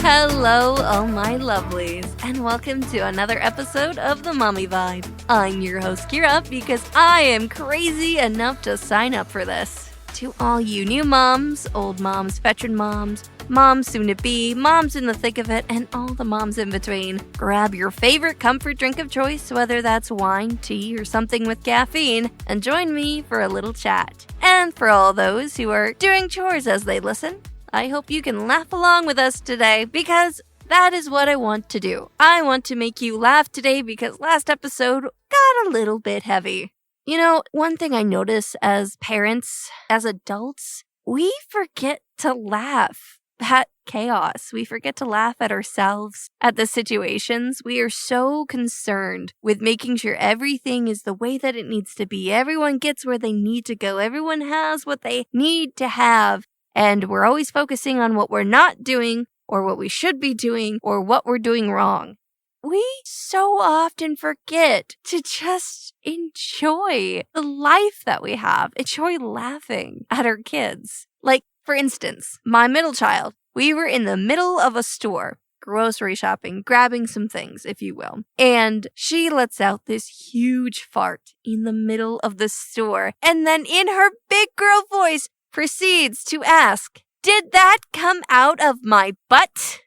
Hello, all my lovelies, and welcome to another episode of The Mommy Vibe. I'm your host, Kiera, because I am crazy enough to sign up for this. To all you new moms, old moms, veteran moms, moms soon-to-be, moms in the thick of it, and all the moms in between, grab your favorite comfort drink of choice, whether that's wine, tea, or something with caffeine, and join me for a little chat. And for all those who are doing chores as they listen, I hope you can laugh along with us today, because that is what I want to do. I want to make you laugh today because last episode got a little bit heavy. You know, one thing I notice as parents, as adults, we forget to laugh at chaos. We forget to laugh at ourselves, at the situations. We are so concerned with making sure everything is the way that it needs to be. Everyone gets where they need to go. Everyone has what they need to have. And we're always focusing on what we're not doing, or what we should be doing, or what we're doing wrong. We so often forget to just enjoy the life that we have, enjoy laughing at our kids. Like, for instance, my middle child, we were in the middle of a store, grocery shopping, grabbing some things, if you will. And she lets out this huge fart in the middle of the store. And then in her big girl voice, proceeds to ask, "Did that come out of my butt?"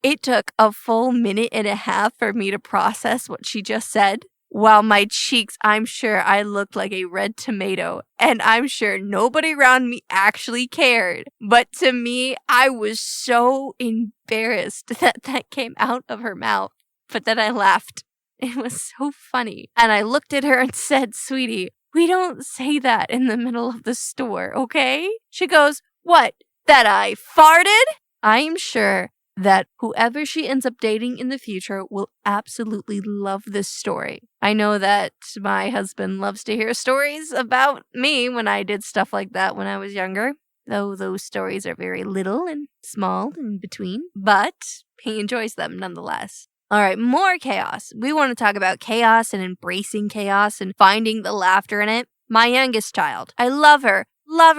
It took a full minute and a half for me to process what she just said. While my cheeks, I'm sure I looked like a red tomato, and I'm sure nobody around me actually cared. But to me, I was so embarrassed that that came out of her mouth, but then I laughed. It was so funny. And I looked at her and said, "Sweetie, we don't say that in the middle of the store, okay?" She goes, "What, that I farted?" I am sure that whoever she ends up dating in the future will absolutely love this story. I know that my husband loves to hear stories about me when I did stuff like that when I was younger, though those stories are very little and small in between, but he enjoys them nonetheless. All right, more chaos. We want to talk about chaos and embracing chaos and finding the laughter in it. My youngest child, I love her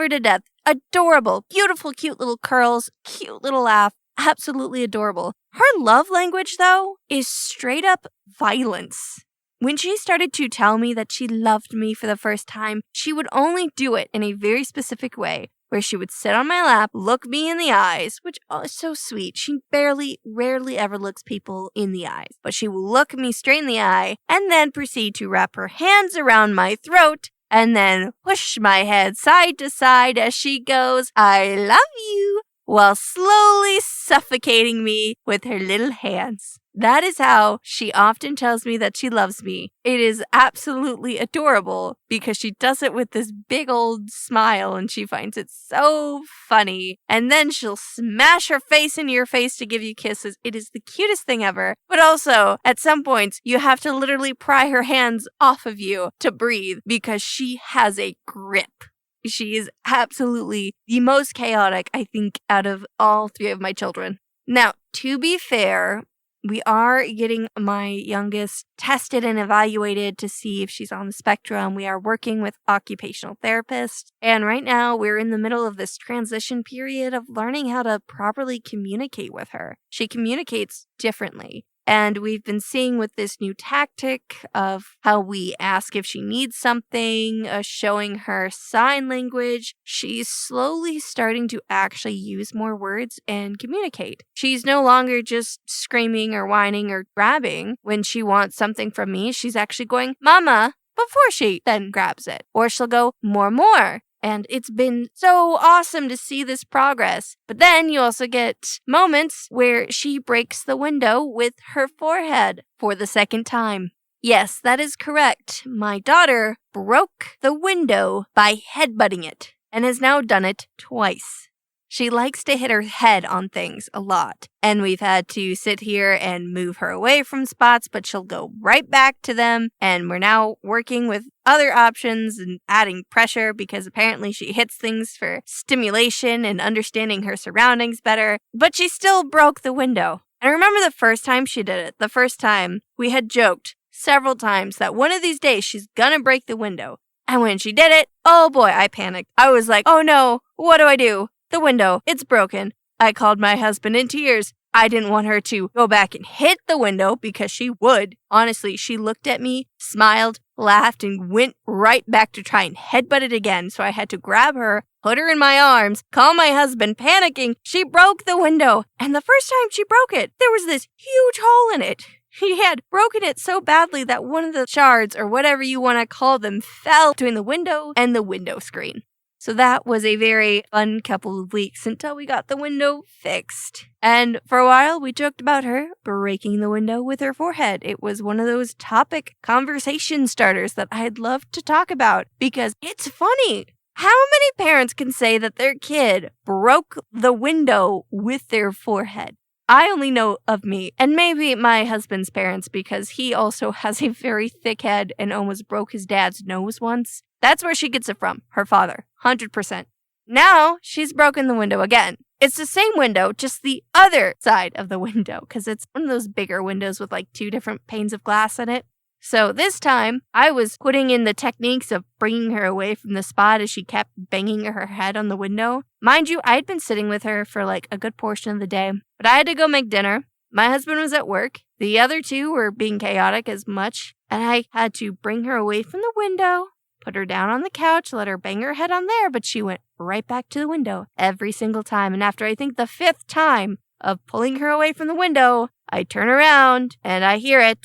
to death. Adorable, beautiful, cute little curls, cute little laugh. Absolutely adorable. Her love language, though, is straight up violence. When she started to tell me that she loved me for the first time, she would only do it in a very specific way, where she would sit on my lap, look me in the eyes, which is so sweet. She rarely ever looks people in the eyes, but she will look me straight in the eye and then proceed to wrap her hands around my throat and then whoosh my head side to side as she goes, "I love you," while slowly suffocating me with her little hands. That is how she often tells me that she loves me. It is absolutely adorable because she does it with this big old smile and she finds it so funny. And then she'll smash her face into your face to give you kisses. It is the cutest thing ever. But also, at some points, you have to literally pry her hands off of you to breathe because she has a grip. She is absolutely the most chaotic, I think, out of all three of my children. Now, to be fair, we are getting my youngest tested and evaluated to see if she's on the spectrum. We are working with occupational therapists. And right now, we're in the middle of this transition period of learning how to properly communicate with her. She communicates differently. And we've been seeing with this new tactic of how we ask if she needs something, showing her sign language, she's slowly starting to actually use more words and communicate. She's no longer just screaming or whining or grabbing. When she wants something from me, she's actually going, "Mama," before she then grabs it. Or she'll go, more. And it's been so awesome to see this progress. But then you also get moments where she breaks the window with her forehead for the second time. Yes, that is correct. My daughter broke the window by headbutting it and has now done it twice. She likes to hit her head on things a lot, and we've had to sit here and move her away from spots, but she'll go right back to them, and we're now working with other options and adding pressure because apparently she hits things for stimulation and understanding her surroundings better, but she still broke the window. And I remember the first time she did it, the first time we had joked several times that one of these days she's gonna break the window. And when she did it, oh boy, I panicked. I was like, oh no, what do I do? The window, it's broken. I called my husband in tears. I didn't want her to go back and hit the window because she would. Honestly, she looked at me, smiled, laughed, and went right back to try and headbutt it again. So I had to grab her, put her in my arms, call my husband, panicking. She broke the window. And the first time she broke it, there was this huge hole in it. He had broken it so badly that one of the shards, or whatever you want to call them, fell between the window and the window screen. So that was a very fun couple of weeks until we got the window fixed. And for a while, we joked about her breaking the window with her forehead. It was one of those topic conversation starters that I'd love to talk about because it's funny. How many parents can say that their kid broke the window with their forehead? I only know of me, and maybe my husband's parents, because he also has a very thick head and almost broke his dad's nose once. That's where she gets it from, her father, 100%. Now, she's broken the window again. It's the same window, just the other side of the window, because it's one of those bigger windows with like 2 different panes of glass in it. So this time, I was putting in the techniques of bringing her away from the spot as she kept banging her head on the window. Mind you, I'd been sitting with her for like a good portion of the day, but I had to go make dinner. My husband was at work. The other 2 were being chaotic as much, and I had to bring her away from the window, put her down on the couch, let her bang her head on there, but she went right back to the window every single time. And after I think the 5th time of pulling her away from the window, I turn around and I hear it.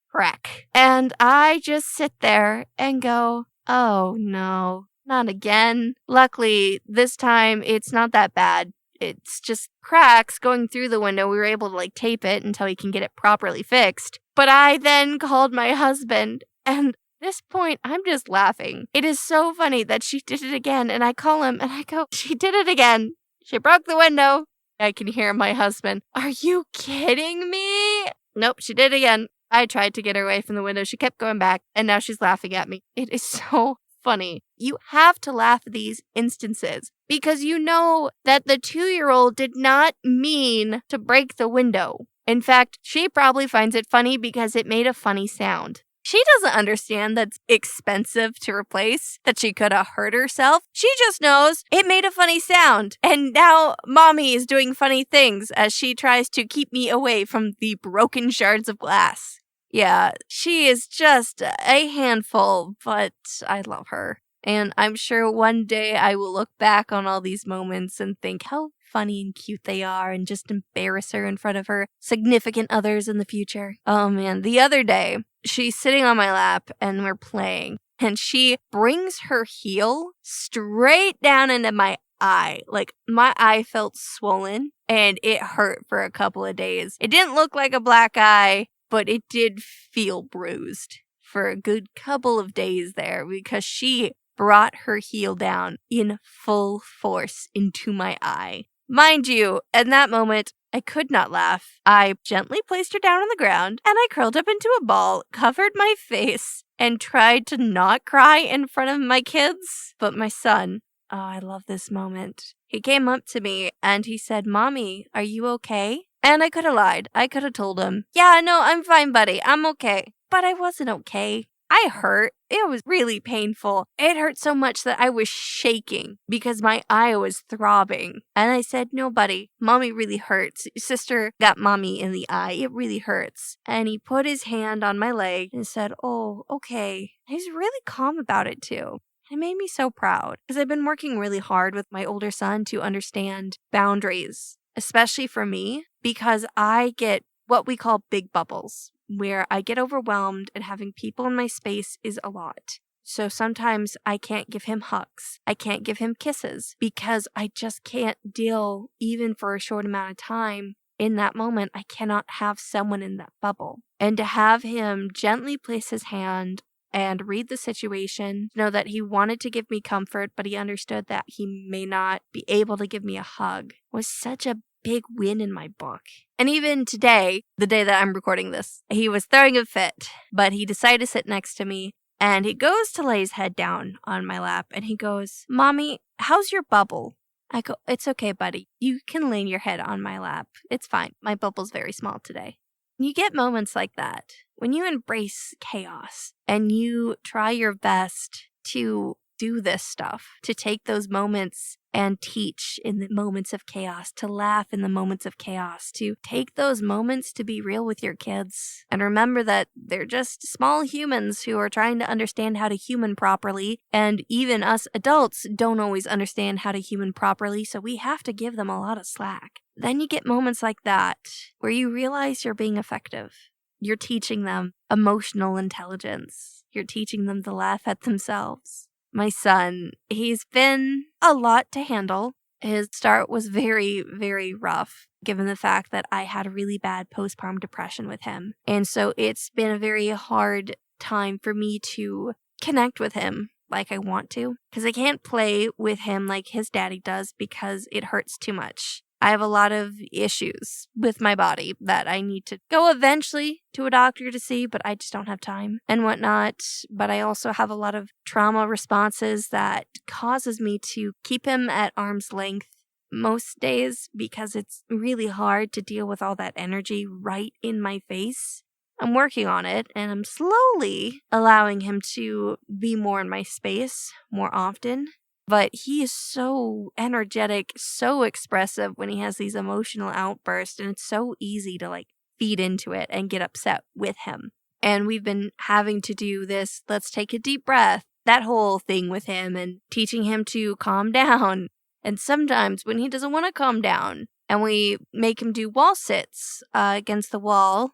Crack. And I just sit there and go, oh no, not again. Luckily, this time it's not that bad. It's just cracks going through the window. We were able to like tape it until we can get it properly fixed. But I then called my husband, and at this point, I'm just laughing. It is so funny that she did it again. And I call him and I go, she did it again. She broke the window. I can hear my husband. Are you kidding me? Nope, she did it again. I tried to get her away from the window. She kept going back, and now she's laughing at me. It is so funny. You have to laugh at these instances because you know that the 2-year-old did not mean to break the window. In fact, she probably finds it funny because it made a funny sound. She doesn't understand that's expensive to replace, that she could have hurt herself. She just knows it made a funny sound. And now mommy is doing funny things as she tries to keep me away from the broken shards of glass. Yeah, she is just a handful, but I love her. And I'm sure one day I will look back on all these moments and think how funny and cute they are and just embarrass her in front of her significant others in the future. Oh man, the other day, she's sitting on my lap and we're playing, and she brings her heel straight down into my eye. Like, my eye felt swollen and it hurt for a couple of days. It didn't look like a black eye, but it did feel bruised for a good couple of days there because she brought her heel down in full force into my eye. Mind you, in that moment, I could not laugh. I gently placed her down on the ground and I curled up into a ball, covered my face, and tried to not cry in front of my kids. But my son, oh, I love this moment. He came up to me and he said, "Mommy, are you okay?" And I could have lied. I could have told him, "Yeah, no, I'm fine, buddy. I'm okay." But I wasn't okay. I hurt. It was really painful. It hurt so much that I was shaking because my eye was throbbing. And I said, "No, buddy, mommy really hurts. Your sister got mommy in the eye. It really hurts." And he put his hand on my leg and said, "Oh, okay." He's really calm about it too. It made me so proud because I've been working really hard with my older son to understand boundaries, especially for me, because I get what we call big bubbles, where I get overwhelmed and having people in my space is a lot. So sometimes I can't give him hugs. I can't give him kisses because I just can't deal, even for a short amount of time. In that moment, I cannot have someone in that bubble. And to have him gently place his hand and read the situation, know that he wanted to give me comfort, but he understood that he may not be able to give me a hug, was such a big win in my book. And even today, the day that I'm recording this, he was throwing a fit, but he decided to sit next to me, and he goes to lay his head down on my lap, and he goes, "Mommy, how's your bubble?" I go, "It's okay, buddy. You can lay your head on my lap. It's fine. My bubble's very small today." You get moments like that when you embrace chaos and you try your best to do this stuff, to take those moments and teach in the moments of chaos, to laugh in the moments of chaos, to take those moments to be real with your kids. And remember that they're just small humans who are trying to understand how to human properly, and even us adults don't always understand how to human properly, so we have to give them a lot of slack. Then you get moments like that where you realize you're being effective. You're teaching them emotional intelligence. You're teaching them to laugh at themselves. My son, he's been a lot to handle. His start was very, very rough, given the fact that I had a really bad postpartum depression with him. And so it's been a very hard time for me to connect with him like I want to, because I can't play with him like his daddy does because it hurts too much. I have a lot of issues with my body that I need to go eventually to a doctor to see, but I just don't have time and whatnot. But I also have a lot of trauma responses that causes me to keep him at arm's length most days because it's really hard to deal with all that energy right in my face. I'm working on it, and I'm slowly allowing him to be more in my space more often. But he is so energetic, so expressive when he has these emotional outbursts, and it's so easy to feed into it and get upset with him. And we've been having to do this, let's take a deep breath, that whole thing with him, and teaching him to calm down. And sometimes when he doesn't want to calm down, and we make him do wall sits against the wall,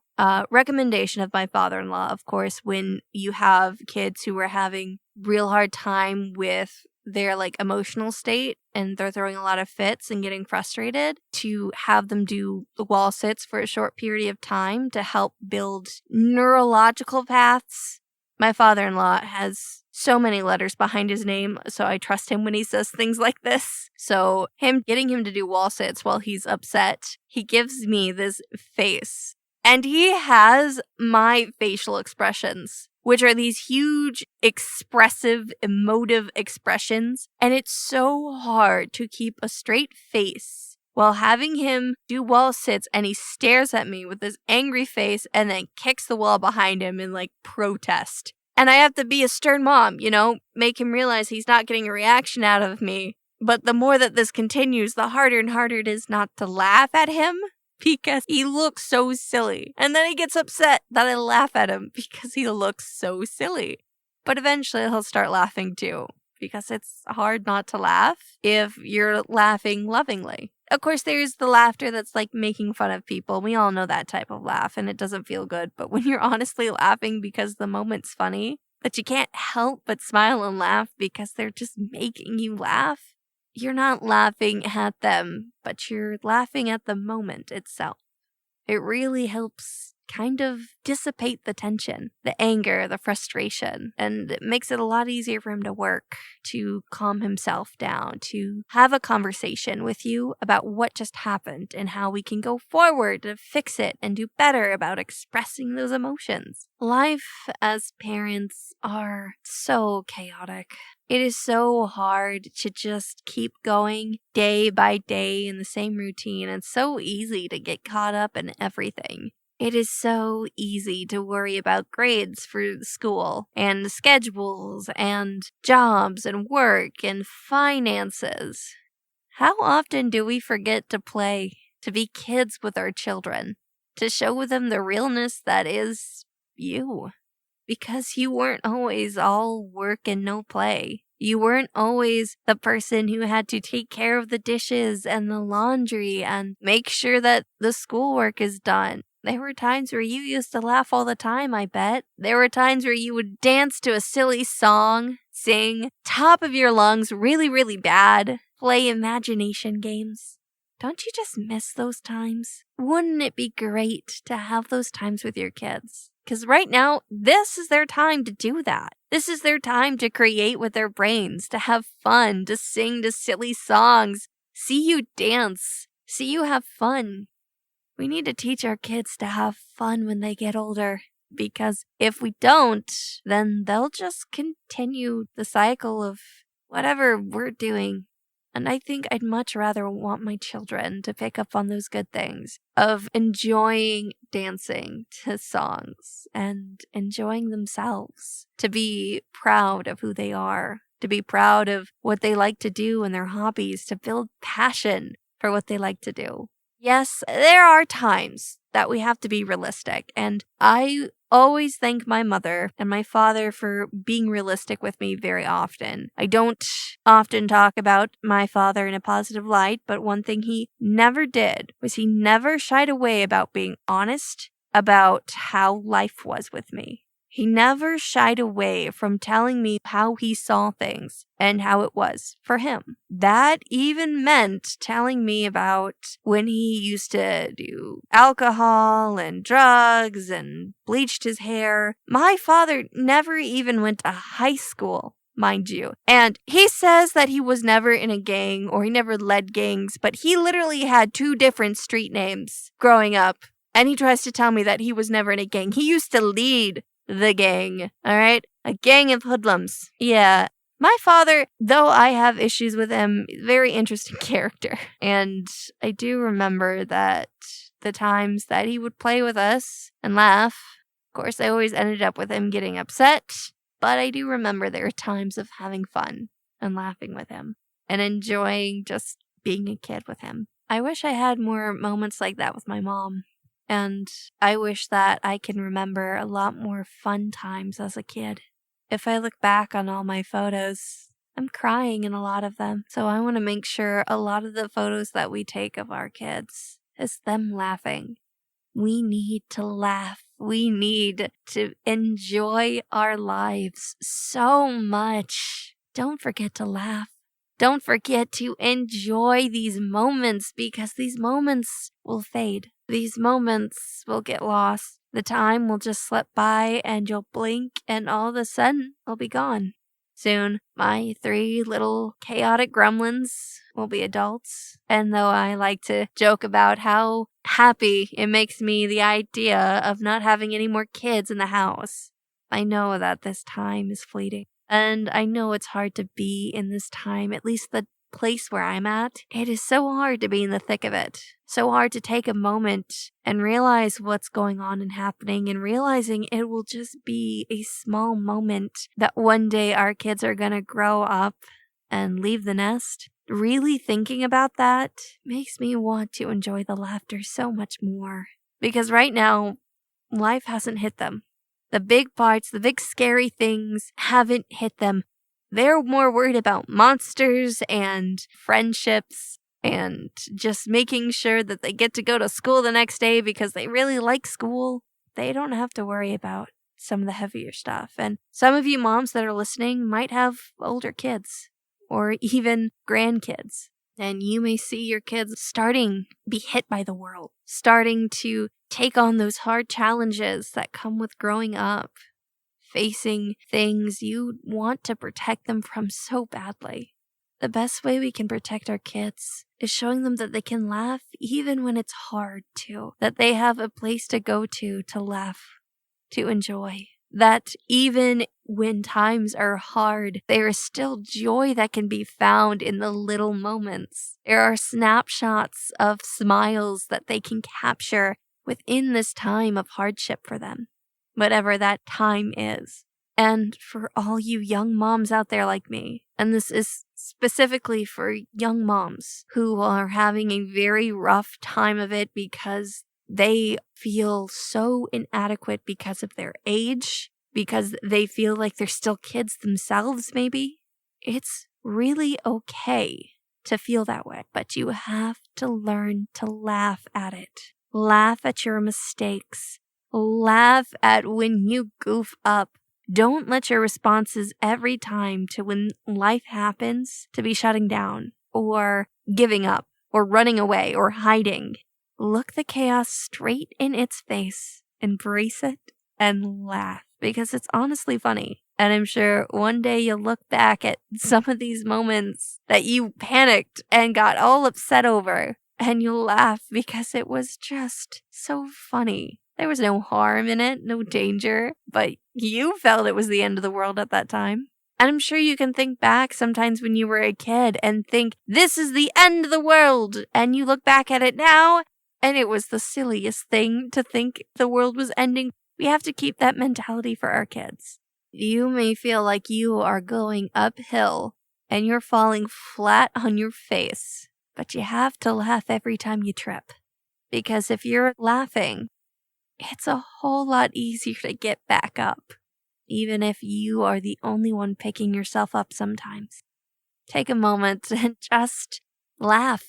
recommendation of my father-in-law, of course, when you have kids who are having real hard time with their emotional state and they're throwing a lot of fits and getting frustrated, to have them do the wall sits for a short period of time to help build neurological paths. My father-in-law has so many letters behind his name, so I trust him when he says things like this. So getting him to do wall sits while he's upset, he gives me this face. And he has my facial expressions, which are these huge, expressive, emotive expressions. And it's so hard to keep a straight face while having him do wall sits, and he stares at me with this angry face and then kicks the wall behind him in protest. And I have to be a stern mom, make him realize he's not getting a reaction out of me. But the more that this continues, the harder and harder it is not to laugh at him, because he looks so silly. And then he gets upset that I laugh at him because he looks so silly. But eventually he'll start laughing too, because it's hard not to laugh if you're laughing lovingly. Of course, there's the laughter that's making fun of people. We all know that type of laugh, and it doesn't feel good. But when you're honestly laughing because the moment's funny, that you can't help but smile and laugh because they're just making you laugh, you're not laughing at them, but you're laughing at the moment itself. It really helps kind of dissipate the tension, the anger, the frustration, and it makes it a lot easier for him to work, to calm himself down, to have a conversation with you about what just happened and how we can go forward to fix it and do better about expressing those emotions. Life as parents are so chaotic. It is so hard to just keep going day by day in the same routine. It's so easy to get caught up in everything. It is so easy to worry about grades for school and schedules and jobs and work and finances. How often do we forget to play, to be kids with our children, to show them the realness that is you? Because you weren't always all work and no play. You weren't always the person who had to take care of the dishes and the laundry and make sure that the schoolwork is done. There were times where you used to laugh all the time, I bet. There were times where you would dance to a silly song, sing top of your lungs really, really bad, play imagination games. Don't you just miss those times? Wouldn't it be great to have those times with your kids? Because right now, this is their time to do that. This is their time to create with their brains, to have fun, to sing to silly songs, see you dance, see you have fun. We need to teach our kids to have fun when they get older, because if we don't, then they'll just continue the cycle of whatever we're doing. And I think I'd much rather want my children to pick up on those good things of enjoying dancing to songs and enjoying themselves, to be proud of who they are to be proud of what they like to do and their hobbies, to build passion for what they like to do. Yes, there are times that we have to be realistic, and I always thank my mother and my father for being realistic with me very often. I don't often talk about my father in a positive light, but one thing he never did was he never shied away about being honest about how life was with me. He never shied away from telling me how he saw things and how it was for him. That even meant telling me about when he used to do alcohol and drugs and bleached his hair. My father never even went to high school, mind you. And he says that he was never in a gang or he never led gangs, but he literally had 2 different street names growing up. And he tries to tell me that he was never in a gang. He used to lead the gang, all right? A gang of hoodlums. Yeah. My father, though I have issues with him, very interesting character. And I do remember that the times that he would play with us and laugh, of course, I always ended up with him getting upset, but I do remember there were times of having fun and laughing with him and enjoying just being a kid with him. I wish I had more moments like that with my mom. And I wish that I can remember a lot more fun times as a kid. If I look back on all my photos, I'm crying in a lot of them. So I want to make sure a lot of the photos that we take of our kids is them laughing. We need to laugh. We need to enjoy our lives so much. Don't forget to laugh. Don't forget to enjoy these moments because these moments will fade. These moments will get lost. The time will just slip by and you'll blink and all of a sudden it'll be gone. Soon, my 3 little chaotic gremlins will be adults. And though I like to joke about how happy it makes me the idea of not having any more kids in the house, I know that this time is fleeting. And I know it's hard to be in this time, at least the place where I'm at. It is so hard to be in the thick of it. So hard to take a moment and realize what's going on and happening and realizing it will just be a small moment that one day our kids are going to grow up and leave the nest. Really thinking about that makes me want to enjoy the laughter so much more. Because right now, life hasn't hit them. The big parts, the big scary things haven't hit them. They're more worried about monsters and friendships and just making sure that they get to go to school the next day because they really like school. They don't have to worry about some of the heavier stuff. And some of you moms that are listening might have older kids or even grandkids. And you may see your kids starting to be hit by the world, starting to take on those hard challenges that come with growing up, facing things you want to protect them from so badly. The best way we can protect our kids is showing them that they can laugh even when it's hard too, that they have a place to go to laugh, to enjoy. That even when times are hard, there is still joy that can be found in the little moments. There are snapshots of smiles that they can capture within this time of hardship for them, whatever that time is. And for all you young moms out there like me, and this is specifically for young moms who are having a very rough time of it because they feel so inadequate because of their age, because they feel like they're still kids themselves, maybe. It's really okay to feel that way, but you have to learn to laugh at it. Laugh at your mistakes. Laugh at when you goof up. Don't let your responses every time to when life happens to be shutting down or giving up or running away or hiding. Look the chaos straight in its face, embrace it, and laugh because it's honestly funny. And I'm sure one day you'll look back at some of these moments that you panicked and got all upset over, and you'll laugh because it was just so funny. There was no harm in it, no danger, but you felt it was the end of the world at that time. And I'm sure you can think back sometimes when you were a kid and think, this is the end of the world. And you look back at it now, and it was the silliest thing to think the world was ending. We have to keep that mentality for our kids. You may feel like you are going uphill and you're falling flat on your face, but you have to laugh every time you trip. Because if you're laughing, it's a whole lot easier to get back up, even if you are the only one picking yourself up sometimes. Take a moment and just laugh.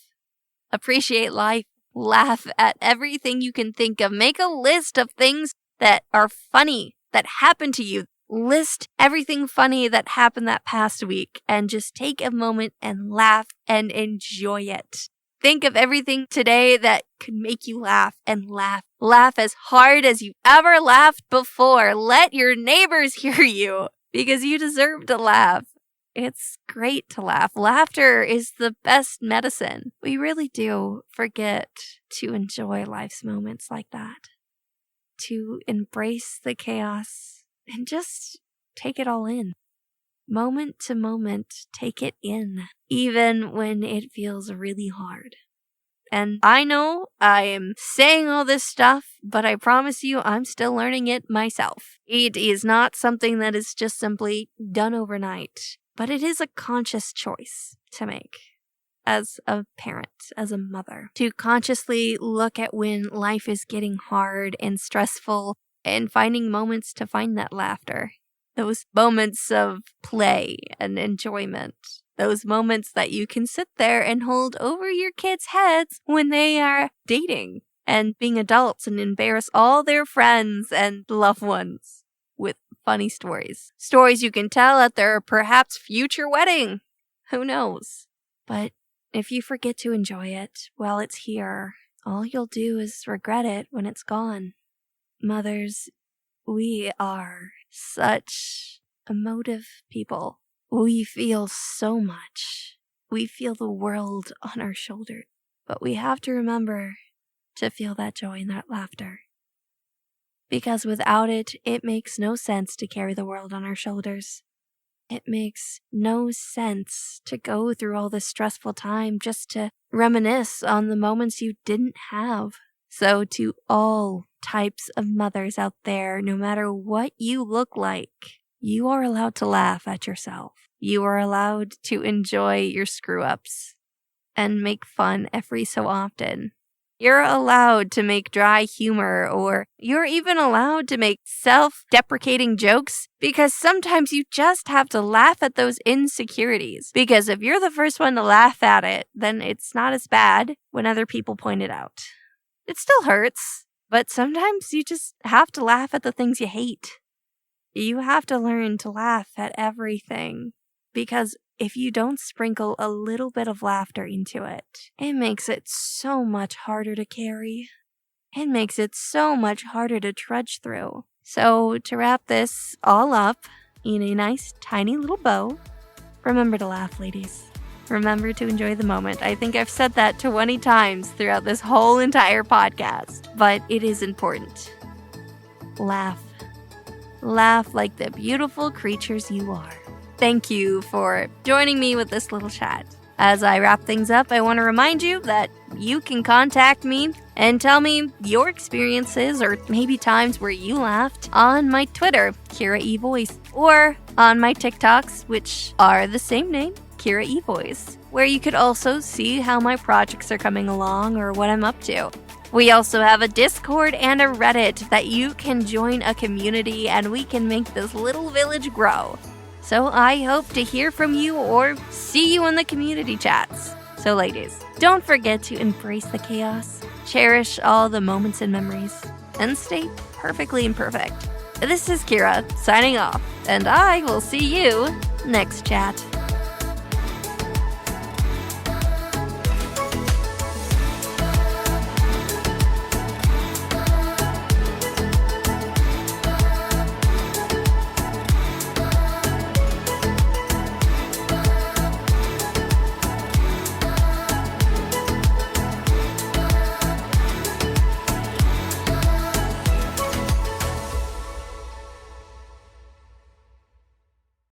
Appreciate life. Laugh at everything you can think of. Make a list of things that are funny, that happened to you. List everything funny that happened that past week and just take a moment and laugh and enjoy it. Think of everything today that could make you laugh and laugh. Laugh as hard as you've ever laughed before. Let your neighbors hear you because you deserve to laugh. It's great to laugh. Laughter is the best medicine. We really do forget to enjoy life's moments like that. To embrace the chaos and just take it all in. Moment to moment, take it in, even when it feels really hard. And I know I am saying all this stuff, but I promise you I'm still learning it myself. It is not something that is just simply done overnight, but it is a conscious choice to make as a parent, as a mother, to consciously look at when life is getting hard and stressful and finding moments to find that laughter. Those moments of play and enjoyment. Those moments that you can sit there and hold over your kids' heads when they are dating and being adults and embarrass all their friends and loved ones with funny stories. Stories you can tell at their perhaps future wedding. Who knows? But if you forget to enjoy it while it's here, all you'll do is regret it when it's gone. Mothers, we are such emotive people. We feel so much. We feel the world on our shoulders. But we have to remember to feel that joy and that laughter. Because without it, it makes no sense to carry the world on our shoulders. It makes no sense to go through all this stressful time just to reminisce on the moments you didn't have. So to all types of mothers out there, no matter what you look like, you are allowed to laugh at yourself. You are allowed to enjoy your screw-ups and make fun every so often. You're allowed to make dry humor, or you're even allowed to make self-deprecating jokes, because sometimes you just have to laugh at those insecurities. Because if you're the first one to laugh at it, then it's not as bad when other people point it out. It still hurts, but sometimes you just have to laugh at the things you hate. You have to learn to laugh at everything, because if you don't sprinkle a little bit of laughter into it, it makes it so much harder to carry. It makes it so much harder to trudge through. So to wrap this all up in a nice tiny little bow, remember to laugh, ladies. Remember to enjoy the moment. I think I've said that 20 times throughout this whole entire podcast, but it is important. Laugh. Laugh like the beautiful creatures you are. Thank you for joining me with this little chat. As I wrap things up, I want to remind you that you can contact me and tell me your experiences or maybe times where you laughed on my Twitter, Kiera eVoice, or on my TikToks, which are the same name, Kiera eVoice, where you could also see how my projects are coming along or what I'm up to. We also have a Discord and a Reddit that you can join a community and we can make this little village grow. So I hope to hear from you or see you in the community chats. So ladies, don't forget to embrace the chaos, cherish all the moments and memories, and stay perfectly imperfect. This is Kiera signing off, and I will see you next chat.